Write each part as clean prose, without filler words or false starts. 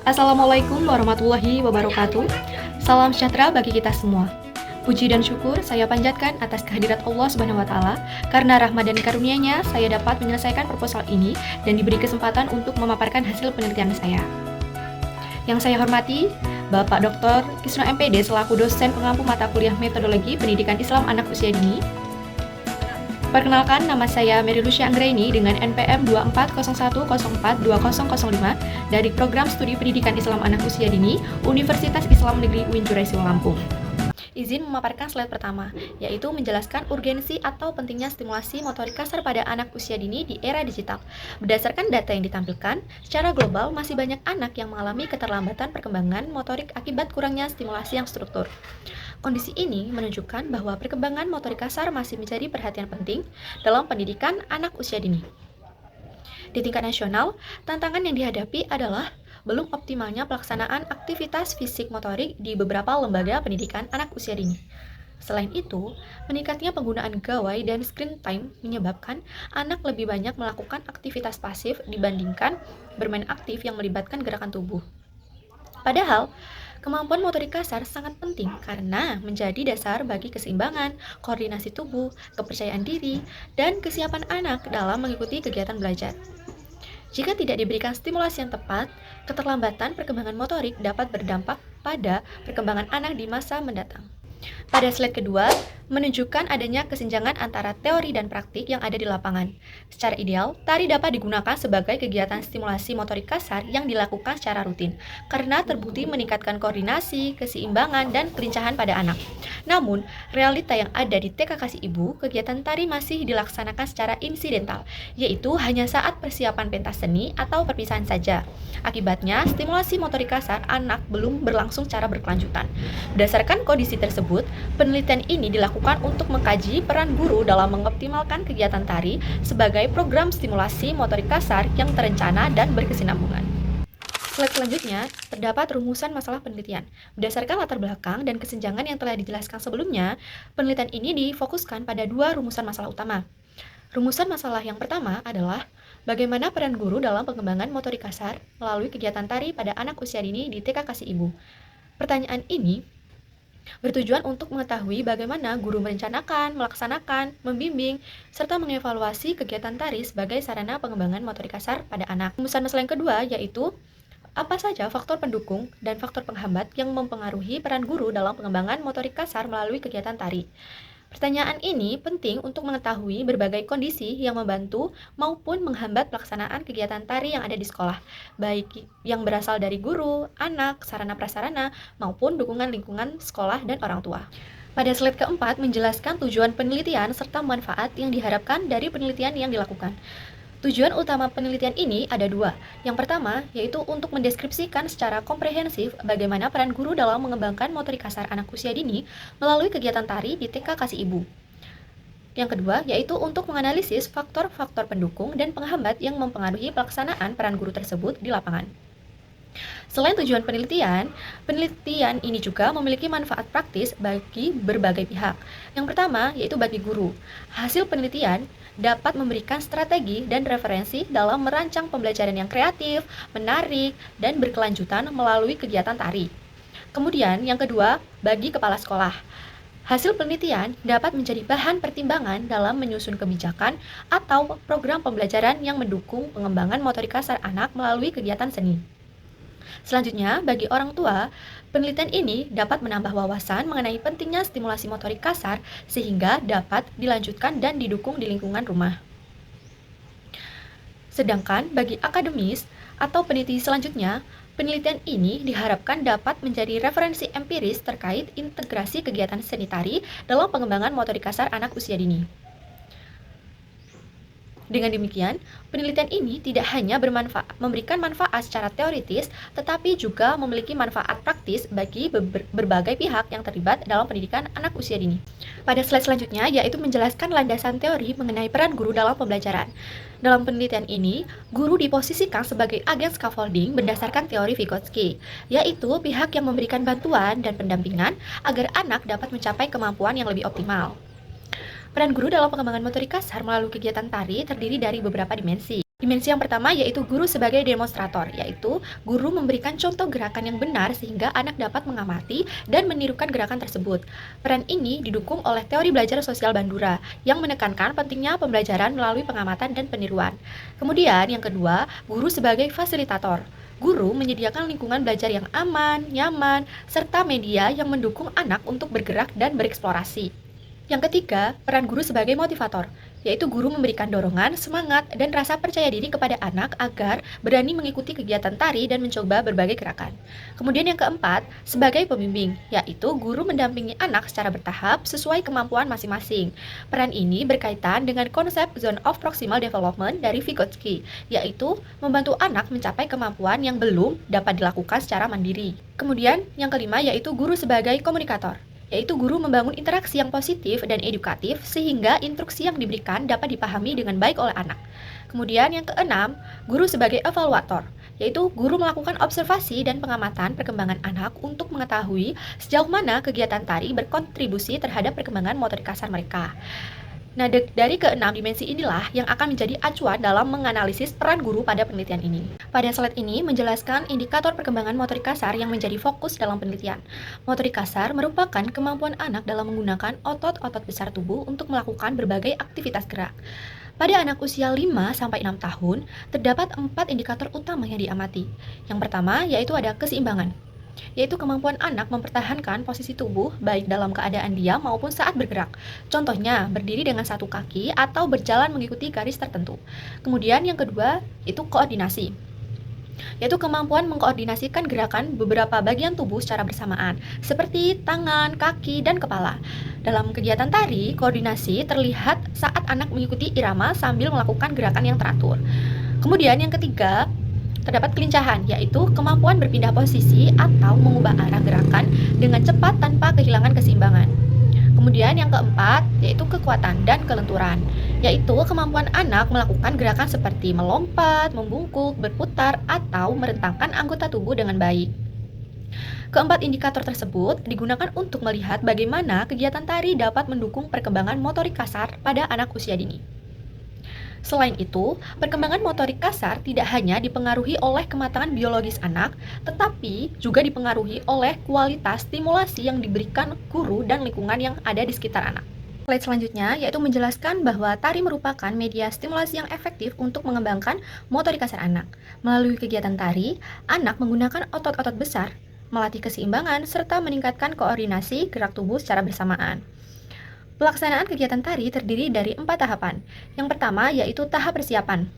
Assalamualaikum warahmatullahi wabarakatuh. Salam sejahtera bagi kita semua. Puji dan syukur saya panjatkan atas kehadirat Allah Subhanahu wa taala karena rahmat dan karunia-Nya saya dapat menyelesaikan proposal ini dan diberi kesempatan untuk memaparkan hasil penelitian saya. Yang saya hormati Bapak Dr. Kisno MPD selaku dosen pengampu mata kuliah Metodologi Pendidikan Islam Anak Usia Dini. Perkenalkan, nama saya Mary Lucia Anggraini dengan NPM 2401042005 dari Program Studi Pendidikan Islam Anak Usia Dini, Universitas Islam Negeri UIN Jurusan Lampung. Izin memaparkan slide pertama, yaitu menjelaskan urgensi atau pentingnya stimulasi motorik kasar pada anak usia dini di era digital. Berdasarkan data yang ditampilkan, secara global masih banyak anak yang mengalami keterlambatan perkembangan motorik akibat kurangnya stimulasi yang struktur. Kondisi ini menunjukkan bahwa perkembangan motorik kasar masih menjadi perhatian penting dalam pendidikan anak usia dini. Di tingkat nasional, tantangan yang dihadapi adalah belum optimalnya pelaksanaan aktivitas fisik motorik di beberapa lembaga pendidikan anak usia dini. Selain itu, meningkatnya penggunaan gawai dan screen time menyebabkan anak lebih banyak melakukan aktivitas pasif dibandingkan bermain aktif yang melibatkan gerakan tubuh. Padahal, kemampuan motorik kasar sangat penting karena menjadi dasar bagi keseimbangan, koordinasi tubuh, kepercayaan diri, dan kesiapan anak dalam mengikuti kegiatan belajar. Jika tidak diberikan stimulasi yang tepat, keterlambatan perkembangan motorik dapat berdampak pada perkembangan anak di masa mendatang. Pada slide kedua, menunjukkan adanya kesenjangan antara teori dan praktik yang ada di lapangan. Secara ideal, tari dapat digunakan sebagai kegiatan stimulasi motorik kasar yang dilakukan secara rutin, karena terbukti meningkatkan koordinasi, keseimbangan, dan kelincahan pada anak. Namun, realita yang ada di TK Kasih Ibu, kegiatan tari masih dilaksanakan secara insidental, yaitu hanya saat persiapan pentas seni atau perpisahan saja. Akibatnya, stimulasi motorik kasar anak belum berlangsung secara berkelanjutan. Berdasarkan kondisi tersebut, penelitian ini dilakukan untuk mengkaji peran guru dalam mengoptimalkan kegiatan tari sebagai program stimulasi motorik kasar yang terencana dan berkesinambungan. Slide selanjutnya, terdapat rumusan masalah penelitian. Berdasarkan latar belakang dan kesenjangan yang telah dijelaskan sebelumnya, penelitian ini difokuskan pada dua rumusan masalah utama. Rumusan masalah yang pertama adalah bagaimana peran guru dalam pengembangan motorik kasar melalui kegiatan tari pada anak usia dini di TK Kasih Ibu. Pertanyaan ini bertujuan untuk mengetahui bagaimana guru merencanakan, melaksanakan, membimbing, serta mengevaluasi kegiatan tari sebagai sarana pengembangan motorik kasar pada anak. Rumusan masalah yang kedua yaitu apa saja faktor pendukung dan faktor penghambat yang mempengaruhi peran guru dalam pengembangan motorik kasar melalui kegiatan tari. Pertanyaan ini penting untuk mengetahui berbagai kondisi yang membantu maupun menghambat pelaksanaan kegiatan tari yang ada di sekolah, baik yang berasal dari guru, anak, sarana-prasarana, maupun dukungan lingkungan sekolah dan orang tua. Pada slide keempat menjelaskan tujuan penelitian serta manfaat yang diharapkan dari penelitian yang dilakukan. Tujuan utama penelitian ini ada dua. Yang pertama, yaitu untuk mendeskripsikan secara komprehensif bagaimana peran guru dalam mengembangkan motorik kasar anak usia dini melalui kegiatan tari di TK Kasih Ibu. Yang kedua, yaitu untuk menganalisis faktor-faktor pendukung dan penghambat yang mempengaruhi pelaksanaan peran guru tersebut di lapangan. Selain tujuan penelitian ini juga memiliki manfaat praktis bagi berbagai pihak. Yang pertama, yaitu bagi guru. Hasil penelitian dapat memberikan strategi dan referensi dalam merancang pembelajaran yang kreatif, menarik, dan berkelanjutan melalui kegiatan tari. Kemudian, yang kedua, bagi kepala sekolah. Hasil penelitian dapat menjadi bahan pertimbangan dalam menyusun kebijakan atau program pembelajaran yang mendukung pengembangan motorik kasar anak melalui kegiatan seni. Selanjutnya, bagi orang tua, penelitian ini dapat menambah wawasan mengenai pentingnya stimulasi motorik kasar sehingga dapat dilanjutkan dan didukung di lingkungan rumah. Sedangkan bagi akademis atau peneliti selanjutnya, penelitian ini diharapkan dapat menjadi referensi empiris terkait integrasi kegiatan seni tari dalam pengembangan motorik kasar anak usia dini. Dengan demikian, penelitian ini tidak hanya memberikan manfaat secara teoritis, tetapi juga memiliki manfaat praktis bagi berbagai pihak yang terlibat dalam pendidikan anak usia dini. Pada slide selanjutnya, yaitu menjelaskan landasan teori mengenai peran guru dalam pembelajaran. Dalam penelitian ini, guru diposisikan sebagai agen scaffolding berdasarkan teori Vygotsky, yaitu pihak yang memberikan bantuan dan pendampingan agar anak dapat mencapai kemampuan yang lebih optimal. Peran guru dalam pengembangan motorik kasar melalui kegiatan tari terdiri dari beberapa dimensi. Dimensi yang pertama yaitu guru sebagai demonstrator, yaitu guru memberikan contoh gerakan yang benar sehingga anak dapat mengamati dan menirukan gerakan tersebut. Peran ini didukung oleh teori belajar sosial Bandura yang menekankan pentingnya pembelajaran melalui pengamatan dan peniruan. Kemudian yang kedua, guru sebagai fasilitator. Guru menyediakan lingkungan belajar yang aman, nyaman, serta media yang mendukung anak untuk bergerak dan bereksplorasi. Yang ketiga, peran guru sebagai motivator, yaitu guru memberikan dorongan, semangat, dan rasa percaya diri kepada anak agar berani mengikuti kegiatan tari dan mencoba berbagai gerakan. Kemudian yang keempat, sebagai pembimbing, yaitu guru mendampingi anak secara bertahap sesuai kemampuan masing-masing. Peran ini berkaitan dengan konsep Zone of Proximal Development dari Vygotsky, yaitu membantu anak mencapai kemampuan yang belum dapat dilakukan secara mandiri. Kemudian yang kelima yaitu guru sebagai komunikator, yaitu guru membangun interaksi yang positif dan edukatif sehingga instruksi yang diberikan dapat dipahami dengan baik oleh anak. Kemudian yang keenam, guru sebagai evaluator, yaitu guru melakukan observasi dan pengamatan perkembangan anak untuk mengetahui sejauh mana kegiatan tari berkontribusi terhadap perkembangan motorik kasar mereka. Nah, dari keenam dimensi inilah yang akan menjadi acuan dalam menganalisis peran guru pada penelitian ini. Pada slide ini menjelaskan indikator perkembangan motorik kasar yang menjadi fokus dalam penelitian. Motorik kasar merupakan kemampuan anak dalam menggunakan otot-otot besar tubuh untuk melakukan berbagai aktivitas gerak. Pada anak usia 5-6 tahun, terdapat 4 indikator utama yang diamati. Yang pertama yaitu ada keseimbangan, yaitu kemampuan anak mempertahankan posisi tubuh baik dalam keadaan diam maupun saat bergerak. Contohnya, berdiri dengan satu kaki atau berjalan mengikuti garis tertentu. Kemudian yang kedua, itu koordinasi, yaitu kemampuan mengkoordinasikan gerakan beberapa bagian tubuh secara bersamaan, seperti tangan, kaki, dan kepala. Dalam kegiatan tari, koordinasi terlihat saat anak mengikuti irama sambil melakukan gerakan yang teratur. Kemudian yang ketiga, terdapat kelincahan, yaitu kemampuan berpindah posisi atau mengubah arah gerakan dengan cepat tanpa kehilangan keseimbangan. Kemudian yang keempat, yaitu kekuatan dan kelenturan, yaitu kemampuan anak melakukan gerakan seperti melompat, membungkuk, berputar, atau merentangkan anggota tubuh dengan baik. Keempat indikator tersebut digunakan untuk melihat bagaimana kegiatan tari dapat mendukung perkembangan motorik kasar pada anak usia dini. Selain itu, perkembangan motorik kasar tidak hanya dipengaruhi oleh kematangan biologis anak, tetapi juga dipengaruhi oleh kualitas stimulasi yang diberikan guru dan lingkungan yang ada di sekitar anak. Slide selanjutnya yaitu menjelaskan bahwa tari merupakan media stimulasi yang efektif untuk mengembangkan motorik kasar anak. Melalui kegiatan tari, anak menggunakan otot-otot besar, melatih keseimbangan, serta meningkatkan koordinasi gerak tubuh secara bersamaan. Pelaksanaan kegiatan tari terdiri dari 4 tahapan. Yang pertama yaitu tahap persiapan,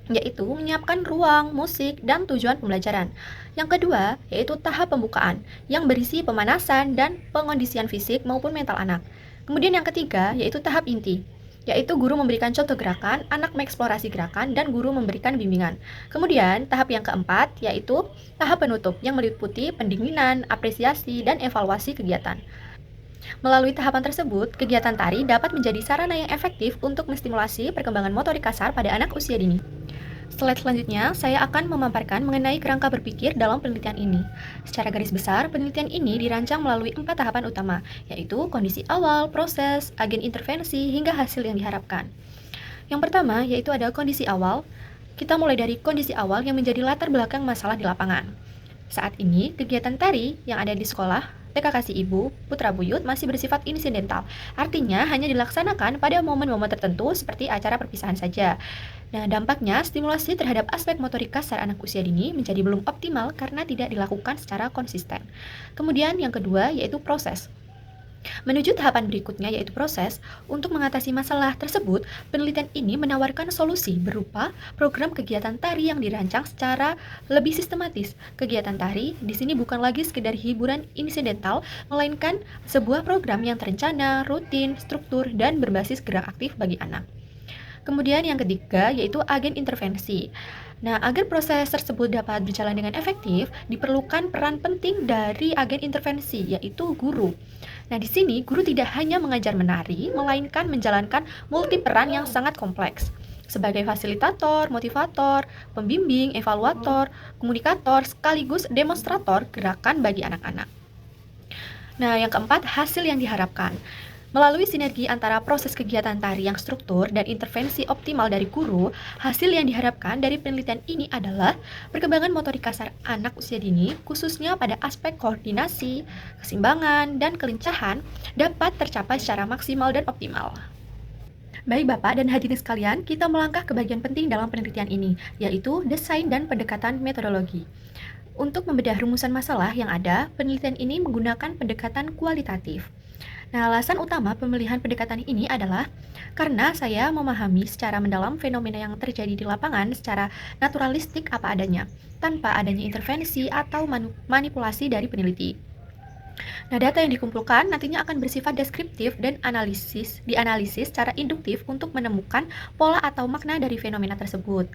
yaitu menyiapkan ruang, musik, dan tujuan pembelajaran. Yang kedua yaitu tahap pembukaan, yang berisi pemanasan dan pengondisian fisik maupun mental anak. Kemudian yang ketiga yaitu tahap inti, yaitu guru memberikan contoh gerakan, anak mengeksplorasi gerakan, dan guru memberikan bimbingan. Kemudian tahap yang keempat yaitu tahap penutup, yang meliputi pendinginan, apresiasi, dan evaluasi kegiatan. Melalui tahapan tersebut, kegiatan tari dapat menjadi sarana yang efektif untuk menstimulasi perkembangan motorik kasar pada anak usia dini. Slide selanjutnya, saya akan memaparkan mengenai kerangka berpikir dalam penelitian ini. Secara garis besar, penelitian ini dirancang melalui 4 tahapan utama, yaitu kondisi awal, proses, agen intervensi, hingga hasil yang diharapkan. Yang pertama, yaitu ada kondisi awal. Kita mulai dari kondisi awal yang menjadi latar belakang masalah di lapangan. Saat ini, kegiatan tari yang ada di sekolah, TK Kasih Ibu, Putra Buyut masih bersifat insidental. Artinya hanya dilaksanakan pada momen-momen tertentu seperti acara perpisahan saja. Nah, dampaknya stimulasi terhadap aspek motorik kasar anak usia dini menjadi belum optimal karena tidak dilakukan secara konsisten. Kemudian yang kedua yaitu proses. Menuju tahapan berikutnya yaitu proses, untuk mengatasi masalah tersebut, penelitian ini menawarkan solusi berupa program kegiatan tari yang dirancang secara lebih sistematis. Kegiatan tari di sini bukan lagi sekedar hiburan insidental, melainkan sebuah program yang terencana, rutin, struktur, dan berbasis gerak aktif bagi anak. Kemudian yang ketiga yaitu agen intervensi. Nah, agar proses tersebut dapat berjalan dengan efektif, diperlukan peran penting dari agen intervensi, yaitu guru. Nah, di sini guru tidak hanya mengajar menari, melainkan menjalankan multi peran yang sangat kompleks. Sebagai fasilitator, motivator, pembimbing, evaluator, komunikator, sekaligus demonstrator gerakan bagi anak-anak. Nah, yang keempat, hasil yang diharapkan. Melalui sinergi antara proses kegiatan tari yang struktur dan intervensi optimal dari guru, hasil yang diharapkan dari penelitian ini adalah perkembangan motorik kasar anak usia dini, khususnya pada aspek koordinasi, keseimbangan, dan kelincahan dapat tercapai secara maksimal dan optimal. Baik Bapak dan hadirin sekalian, kita melangkah ke bagian penting dalam penelitian ini, yaitu desain dan pendekatan metodologi. Untuk membedah rumusan masalah yang ada, penelitian ini menggunakan pendekatan kualitatif. Nah, alasan utama pemilihan pendekatan ini adalah karena saya memahami secara mendalam fenomena yang terjadi di lapangan secara naturalistik apa adanya, tanpa adanya intervensi atau manipulasi dari peneliti. Nah, data yang dikumpulkan nantinya akan bersifat deskriptif dan dianalisis secara induktif untuk menemukan pola atau makna dari fenomena tersebut.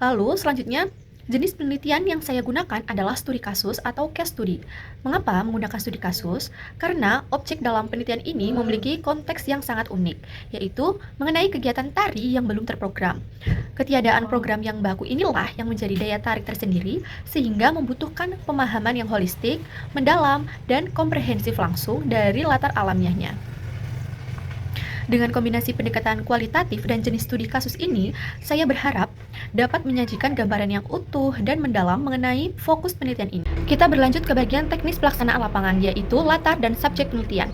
Lalu, selanjutnya, jenis penelitian yang saya gunakan adalah studi kasus atau case study. Mengapa menggunakan studi kasus? Karena objek dalam penelitian ini memiliki konteks yang sangat unik, yaitu mengenai kegiatan tari yang belum terprogram. Ketiadaan program yang baku inilah yang menjadi daya tarik tersendiri, sehingga membutuhkan pemahaman yang holistik, mendalam, dan komprehensif langsung dari latar alamiahnya. Dengan kombinasi pendekatan kualitatif dan jenis studi kasus ini, saya berharap dapat menyajikan gambaran yang utuh dan mendalam mengenai fokus penelitian ini. Kita berlanjut ke bagian teknis pelaksanaan lapangan, yaitu latar dan subjek penelitian.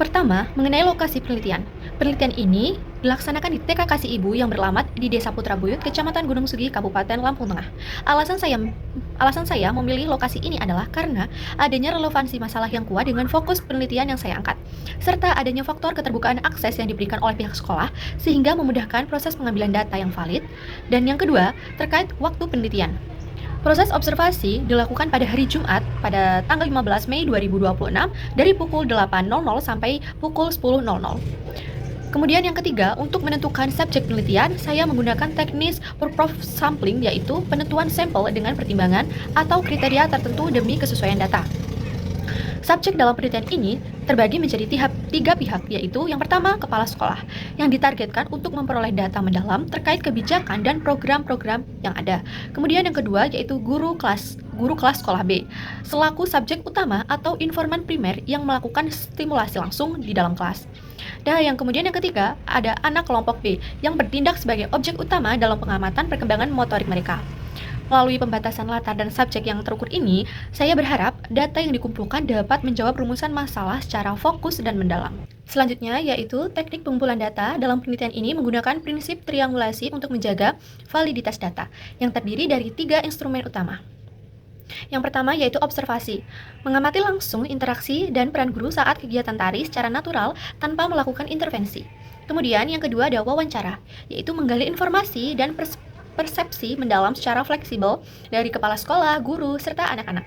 Pertama, mengenai lokasi penelitian. Penelitian ini dilaksanakan di TK Kasih Ibu yang beralamat di Desa Putra Buyut, Kecamatan Gunung Sugi, Kabupaten Lampung Tengah. Alasan saya memilih lokasi ini adalah karena adanya relevansi masalah yang kuat dengan fokus penelitian yang saya angkat, serta adanya faktor keterbukaan akses yang diberikan oleh pihak sekolah sehingga memudahkan proses pengambilan data yang valid. Dan yang kedua, terkait waktu penelitian. Proses observasi dilakukan pada hari Jumat pada tanggal 15 Mei 2026 dari pukul 8.00 sampai pukul 10.00. Kemudian yang ketiga, untuk menentukan subjek penelitian, saya menggunakan teknis purpose sampling, yaitu penentuan sampel dengan pertimbangan atau kriteria tertentu demi kesesuaian data. Subjek dalam penelitian ini terbagi menjadi tiga pihak, yaitu yang pertama, kepala sekolah, yang ditargetkan untuk memperoleh data mendalam terkait kebijakan dan program-program yang ada. Kemudian yang kedua, yaitu guru kelas sekolah B, selaku subjek utama atau informan primer yang melakukan stimulasi langsung di dalam kelas. Dan yang ketiga, ada anak kelompok B yang bertindak sebagai objek utama dalam pengamatan perkembangan motorik mereka. Melalui pembatasan latar dan subjek yang terukur ini, saya berharap data yang dikumpulkan dapat menjawab rumusan masalah secara fokus dan mendalam. Selanjutnya, yaitu teknik pengumpulan data. Dalam penelitian ini menggunakan prinsip triangulasi untuk menjaga validitas data, yang terdiri dari 3 instrumen utama. Yang pertama yaitu observasi, mengamati langsung interaksi dan peran guru saat kegiatan tari secara natural tanpa melakukan intervensi. Kemudian yang kedua ada wawancara, yaitu menggali informasi dan persepsi mendalam secara fleksibel dari kepala sekolah, guru, serta anak-anak.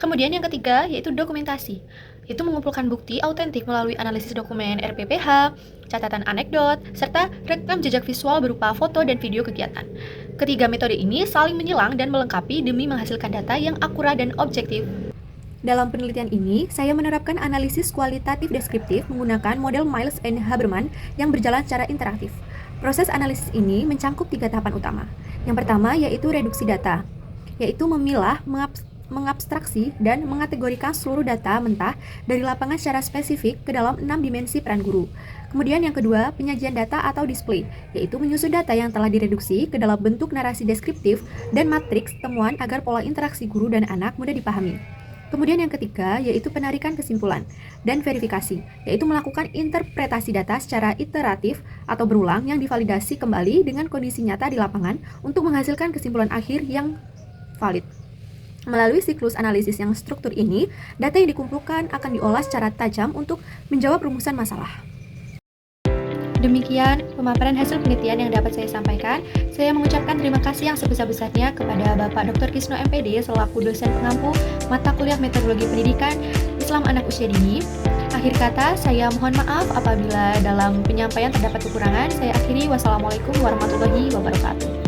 Kemudian yang ketiga yaitu dokumentasi, yaitu mengumpulkan bukti autentik melalui analisis dokumen RPPH, catatan anekdot, serta rekam jejak visual berupa foto dan video kegiatan. Ketiga metode ini saling menyelang dan melengkapi demi menghasilkan data yang akurat dan objektif. Dalam penelitian ini, saya menerapkan analisis kualitatif deskriptif menggunakan model Miles and Haberman yang berjalan secara interaktif. Proses analisis ini mencangkup 3 tahapan utama. Yang pertama yaitu reduksi data, yaitu memilah, mengabstraksi, dan mengategorikan seluruh data mentah dari lapangan secara spesifik ke dalam 6 dimensi peran guru. Kemudian yang kedua, penyajian data atau display, yaitu menyusun data yang telah direduksi ke dalam bentuk narasi deskriptif dan matriks temuan agar pola interaksi guru dan anak mudah dipahami. Kemudian yang ketiga, yaitu penarikan kesimpulan dan verifikasi, yaitu melakukan interpretasi data secara iteratif atau berulang yang divalidasi kembali dengan kondisi nyata di lapangan untuk menghasilkan kesimpulan akhir yang valid. Melalui siklus analisis yang struktur ini, data yang dikumpulkan akan diolah secara tajam untuk menjawab rumusan masalah. Demikian pemaparan hasil penelitian yang dapat saya sampaikan. Saya mengucapkan terima kasih yang sebesar-besarnya kepada Bapak Dr. Kisno MPD selaku dosen pengampu mata kuliah Metodologi Pendidikan Islam Anak Usia Dini. Akhir kata, saya mohon maaf apabila dalam penyampaian terdapat kekurangan. Saya akhiri, wassalamualaikum warahmatullahi wabarakatuh.